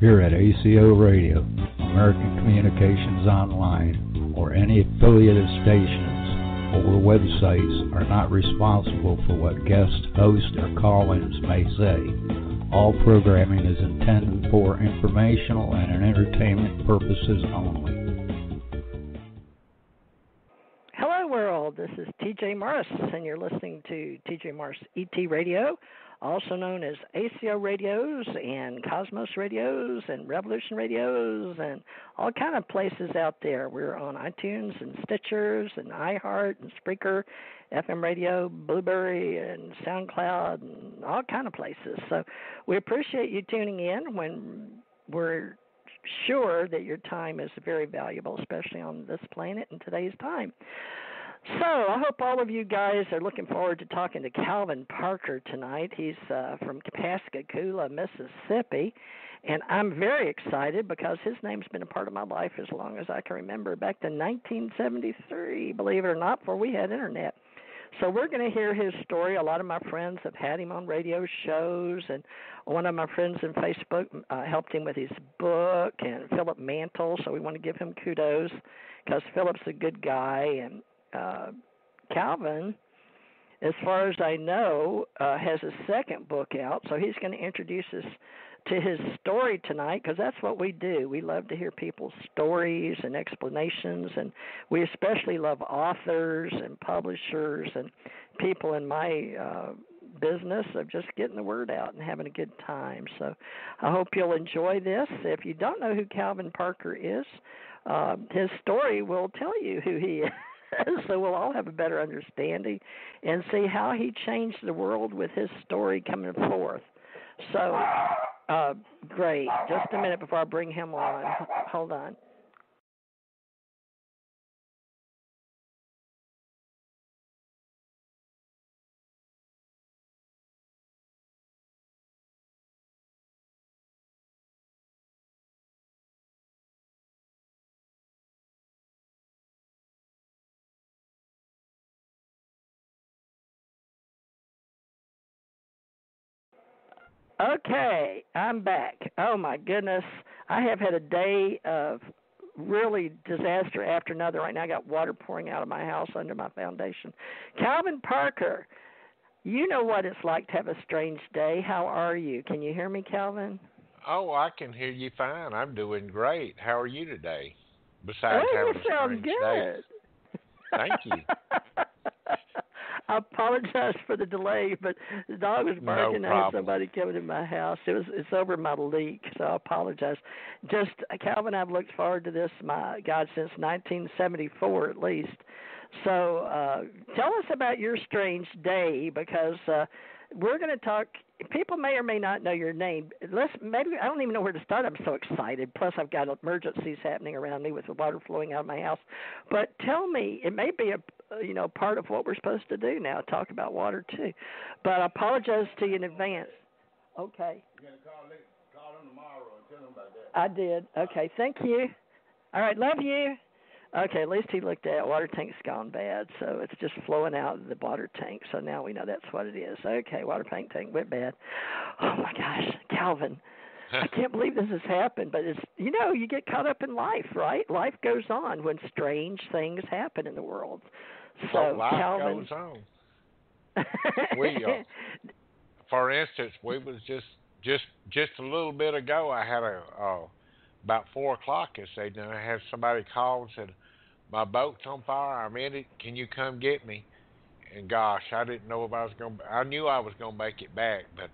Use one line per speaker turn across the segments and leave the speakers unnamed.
here at ACO Radio, American Communications Online, or any affiliated stations or websites are not responsible for what guest hosts or call-ins may say. All programming is intended for informational and entertainment purposes only.
Hello, world. This is TJ Morris, and you're listening to TJ Morris ET Radio, also known as ACO Radios and Cosmos Radios and Revolution Radios and all kind of places out there. We're on iTunes and Stitchers and iHeart and Spreaker, FM Radio, Blueberry and SoundCloud and all kind of places. So we appreciate you tuning in when we're sure that your time is very valuable, especially on this planet in today's time. So I hope all of you guys are looking forward to talking to Calvin Parker tonight. He's from Pascagoula, Mississippi, and I'm very excited because his name's been a part of my life as long as I can remember, back to 1973, believe it or not, before we had internet. So we're going to hear his story. A lot of my friends have had him on radio shows, and one of my friends in Facebook helped him with his book, and Philip Mantle, so we want to give him kudos because Philip's a good guy, and Calvin, as far as I know, has a second book out, so he's going to introduce us to his story tonight, because that's what we do. We love to hear people's stories and explanations, and we especially love authors and publishers and people in my business of just getting the word out and having a good time. So I hope you'll enjoy this. If you don't know who Calvin Parker is, his story will tell you who he is. So we'll all have a better understanding and see how he changed the world with his story coming forth. So, great. Just a minute before I bring him on. Hold on. Okay, I'm back. Oh, my goodness. I have had a day of really disaster after another. Right now I got water pouring out of my house under my foundation. Calvin Parker, you know what it's like to have a strange day. How are you? Can you hear me, Calvin?
Oh, I can hear you fine. I'm doing great. How are you today? Besides having a strange day. Thank you.
I apologize for the delay, but the dog was barking.
No
I had
problem.
somebody coming in my house. It's over my leak, so I apologize. Just Calvin, I've looked forward to this, my God, since 1974 at least. So tell us about your strange day, because we're going to talk. People may or may not know your name. Maybe I don't even know where to start. I'm so excited. Plus, I've got emergencies happening around me with the water flowing out of my house. But tell me, it may be a part of what we're supposed to do now, talk about water too. But I apologize to you in advance. Okay.
You're going to call him tomorrow and tell him about that.
I did. Okay, thank you. All right, love you. Okay, at least he looked at it. Water tank's gone bad, so it's just flowing out of the water tank. So now we know that's what it is. Okay, water tank went bad. Oh, my gosh, Calvin, I can't believe this has happened. But, it's you get caught up in life, right? Life goes on when strange things happen in the world. So,
life
Calvin,
goes on. For instance, we was just a little bit ago, I had about 4 o'clock this evening, I had somebody call and said, my boat's on fire, I'm in it, can you come get me? And gosh, I didn't know if I knew I was going to make it back, but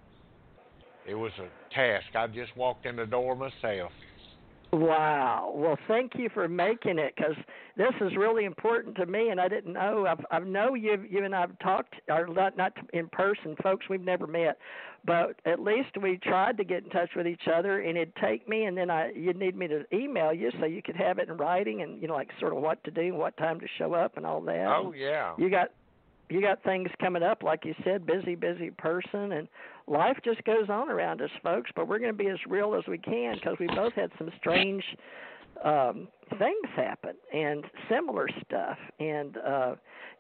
it was a task. I just walked in the door myself.
Wow. Well, thank you for making it, because this is really important to me, and I didn't know. I know you and I've talked, or not in person, folks. We've never met, but at least we tried to get in touch with each other, and it'd take me, and then you'd need me to email you so you could have it in writing, and like sort of what to do, what time to show up, and all that.
Oh yeah.
You got things coming up, like you said, busy person, and life just goes on around us, folks. But we're going to be as real as we can, because we both had some strange things happen and similar stuff. And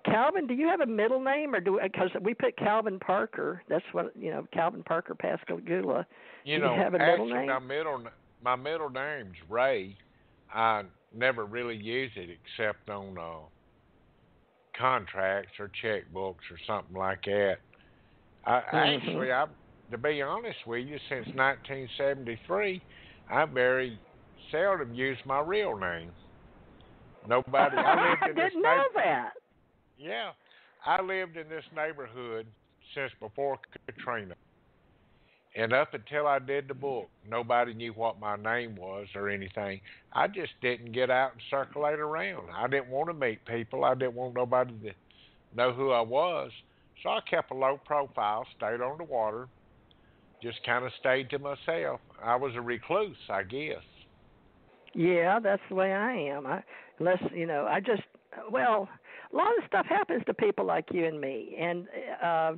Calvin, do you have a middle name, or because we put Calvin Parker? That's what Calvin Parker Pascagoula. Do you have a middle name?
my middle name's Ray. I never really use it except on contracts or checkbooks or something like that.
Mhm.
To be honest with you, since 1973, I very seldom use my real name. Nobody. I lived
I
in this
didn't know
neighbor.
that.
Yeah, I lived in this neighborhood since before Katrina, and up until I did the book, nobody knew what my name was or anything. I just didn't get out and circulate around. I didn't want to meet people. I didn't want nobody to know who I was. So I kept a low profile, stayed on the water, just kind of stayed to myself. I was a recluse, I guess.
Yeah, that's the way I am. Unless I just well, a lot of stuff happens to people like you and me, and uh,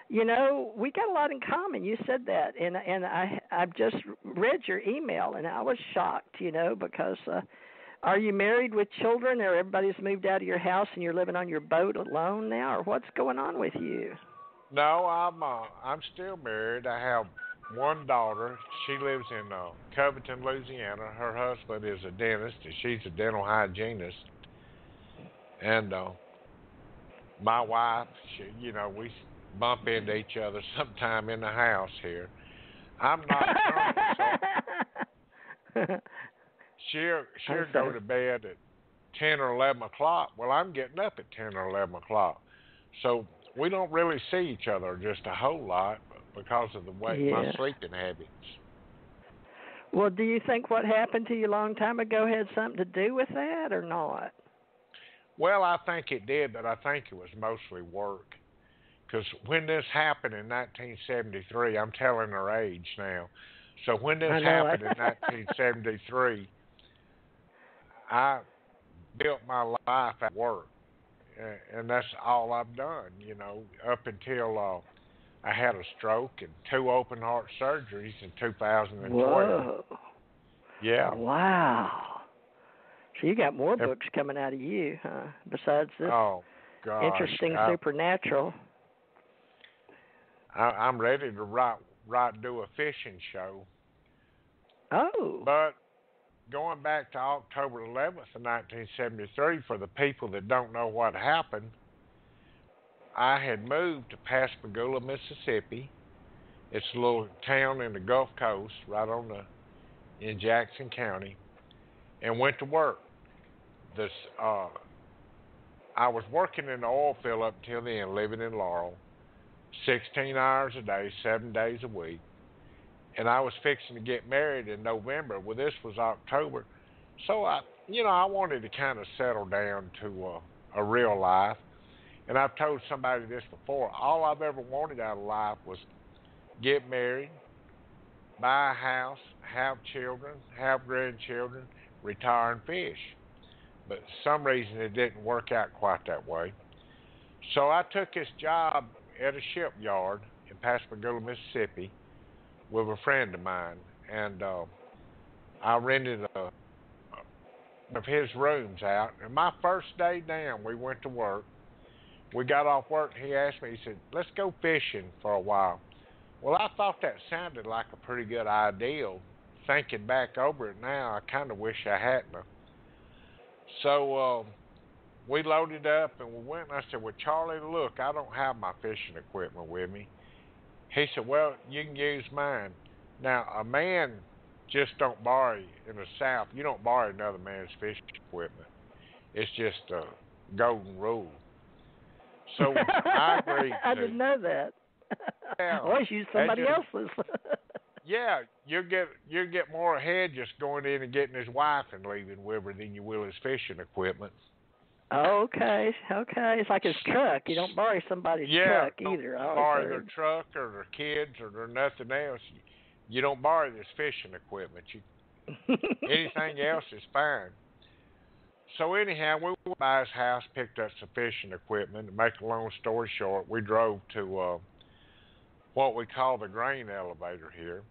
we got a lot in common. You said that, and I've just read your email, and I was shocked, because are you married with children, or everybody's moved out of your house and you're living on your boat alone now, or what's going on with you?
No, I'm still married. I have one daughter. She lives in Covington, Louisiana. Her husband is a dentist, and she's a dental hygienist. And my wife, we bump into each other sometime in the house here. I'm nocturnal, so she'll go to bed at 10 or 11 o'clock. Well, I'm getting up at 10 or 11 o'clock. So we don't really see each other just a whole lot because of the way my
Yeah.
sleeping habits.
Well, do you think what happened to you a long time ago had something to do with that or not?
Well, I think it did, but I think it was mostly work. Because when this happened in 1973, I'm telling her age now. So when this
I know it.
happened in 1973, I built my life at work, and that's all I've done. Up until I had a stroke and two open heart surgeries in 2012.
Whoa.
Yeah.
Wow. So you got more
If-
books coming out of you, huh? Besides this
oh gosh,
interesting supernatural.
I'm ready to do a fishing show.
Oh.
But going back to October 11th of 1973, for the people that don't know what happened, I had moved to Pascagoula, Mississippi. It's a little town in the Gulf Coast, in Jackson County, and went to work. This I was working in the oil field up until then, living in Laurel, 16 hours a day, 7 days a week. And I was fixing to get married in November. Well, this was October. So I wanted to kind of settle down to a real life. And I've told somebody this before. All I've ever wanted out of life was get married, buy a house, have children, have grandchildren, retire and fish. But for some reason it didn't work out quite that way. So I took this job at a shipyard in Pascagoula, Mississippi, with a friend of mine, and I rented one of his rooms out. And my first day down, we went to work. We got off work, and he asked me, he said, "Let's go fishing for a while." Well, I thought that sounded like a pretty good idea. Thinking back over it now, I kind of wish I hadn't. So we loaded up, and we went, and I said, "Well, Charlie, look, I don't have my fishing equipment with me." He said, "Well, you can use mine." Now, a man just don't borrow in the South. You don't borrow another man's fishing equipment. It's just a golden rule. So I agreed to.
I didn't know that.
Yeah,
Always use somebody else's.
Yeah, you get more ahead just going in and getting his wife and leaving with her than you will his fishing equipment.
Okay. It's like his truck. You don't borrow somebody's truck either.
Don't borrow their truck or their kids or their nothing else. You don't borrow this fishing equipment. Anything else is fine. So anyhow, we went by his house, picked up some fishing equipment. To make a long story short, we drove to what we call the grain elevator here.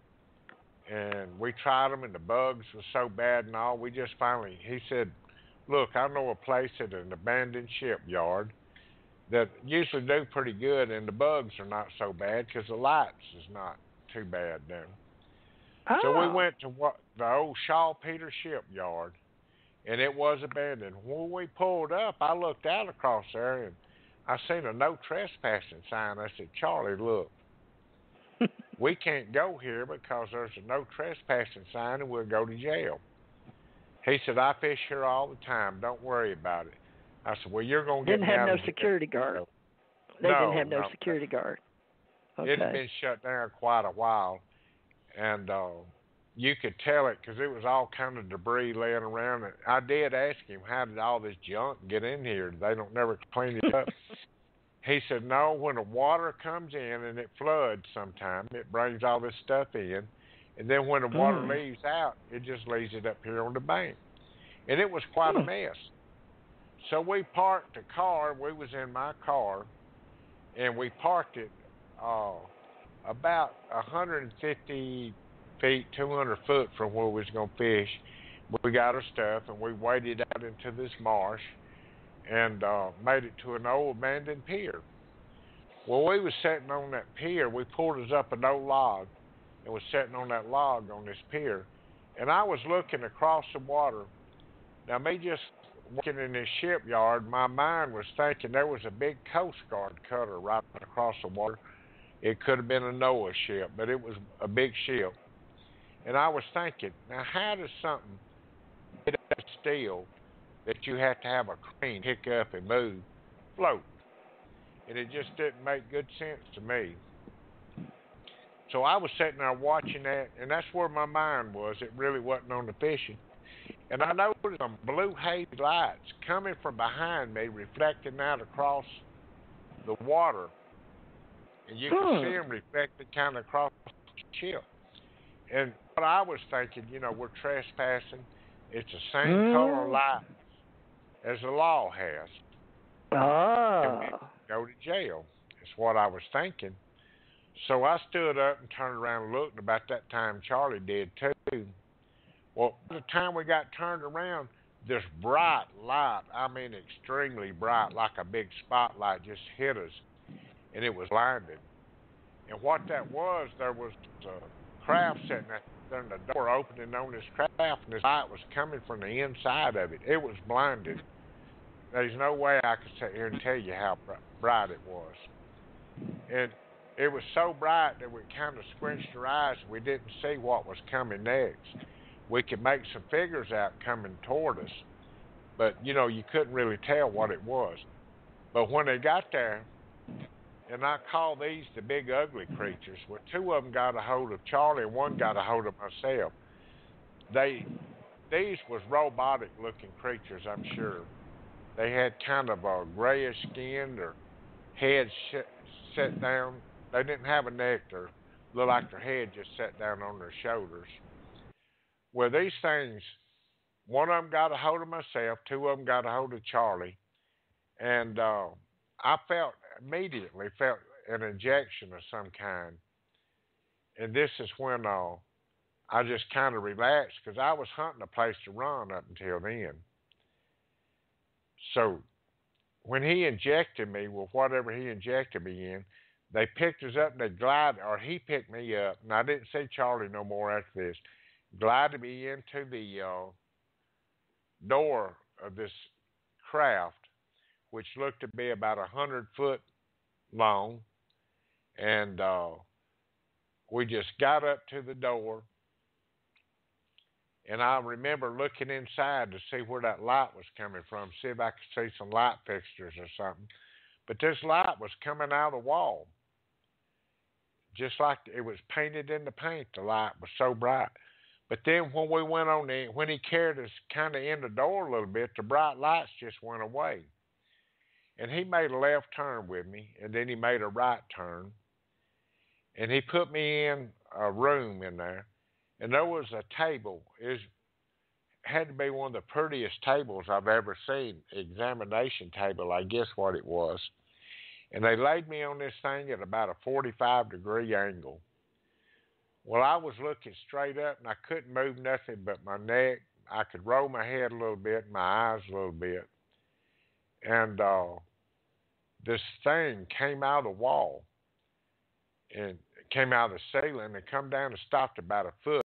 And we tried them, and the bugs were so bad and all. We just finally, he said, "Look, I know a place at an abandoned shipyard that usually do pretty good, and the bugs are not so bad because the lights is not too bad then." So we
Oh.
went to the old Shaw Peter shipyard, and it was abandoned. When we pulled up, I looked out across there, and I seen a no trespassing sign. I said, Charlie, look, we can't go here because there's a no trespassing sign, and we'll go to jail. He said, I fish here all the time. Don't worry about it. I said, well, you're going to get
Didn't
me
have
out
no
of jail.
security guard. They didn't have no security guard. Okay.
It had been shut down quite a while, and you could tell it because it was all kind of debris laying around. And I did ask him, how did all this junk get in here? They don't never clean it up. He said, no, when the water comes in and it floods sometime, it brings all this stuff in. And then when the water leaves out, it just leaves it up here on the bank. And it was quite a mess. So we parked the car. We was in my car, and we parked it about 150 feet, 200 foot from where we was going to fish. We got our stuff, and we waded out into this marsh and made it to an old abandoned pier. Well, we was sitting on that pier. We pulled us up an old log and was sitting on that log on this pier. And I was looking across the water. Now, me just working in this shipyard, my mind was thinking there was a big Coast Guard cutter right across the water. It could have been a Noah ship, but it was a big ship. And I was thinking, now how does something get up steel that you have to have a crane pick up and move float? And it just didn't make good sense to me. So I was sitting there watching that, and that's where my mind was. It really wasn't on the fishing. And I noticed some blue hazy lights coming from behind me, reflecting out across the water. And you could see them reflected kind of across the ship. And what I was thinking, we're trespassing. It's the same color light as the law has. And we go to jail. That's what I was thinking. So I stood up and turned around and looked, and about that time Charlie did too. Well, by the time we got turned around, this bright light, I mean extremely bright, like a big spotlight, just hit us, and it was blinding. And what that was, there was a craft sitting there, and the door opening on this craft, and this light was coming from the inside of it. It was blinded. There's no way I could sit here and tell you how bright it was. And it was so bright that we kind of squinched our eyes and we didn't see what was coming next. We could make some figures out coming toward us, but, you couldn't really tell what it was. But when they got there, and I call these the big ugly creatures, well, two of them got a hold of Charlie and one got a hold of myself. These was robotic-looking creatures, I'm sure. They had kind of a grayish skin, their heads set down. They didn't have a neck. They looked like their head just set down on their shoulders. Well, these things, one of them got a hold of myself, two of them got a hold of Charlie, and I immediately felt an injection of some kind. And this is when I just kind of relaxed because I was hunting a place to run up until then. So when he injected me with whatever he injected me in, they picked us up and they glided, or he picked me up, and I didn't see Charlie no more after this, glided me into the door of this craft, which looked to be about 100 foot long, and we just got up to the door, and I remember looking inside to see where that light was coming from, see if I could see some light fixtures or something. But this light was coming out of the wall, just like it was painted in the paint. The light was so bright. But then when we went on when he carried us kind of in the door a little bit, the bright lights just went away. And he made a left turn with me, and then he made a right turn. And he put me in a room in there, and there was a table. It had to be one of the prettiest tables I've ever seen, examination table, I guess what it was. And they laid me on this thing at about a 45-degree angle. Well, I was looking straight up, and I couldn't move nothing but my neck. I could roll my head a little bit, my eyes a little bit. And this thing came out of the wall, and it came out of the ceiling, and come down and stopped about a foot.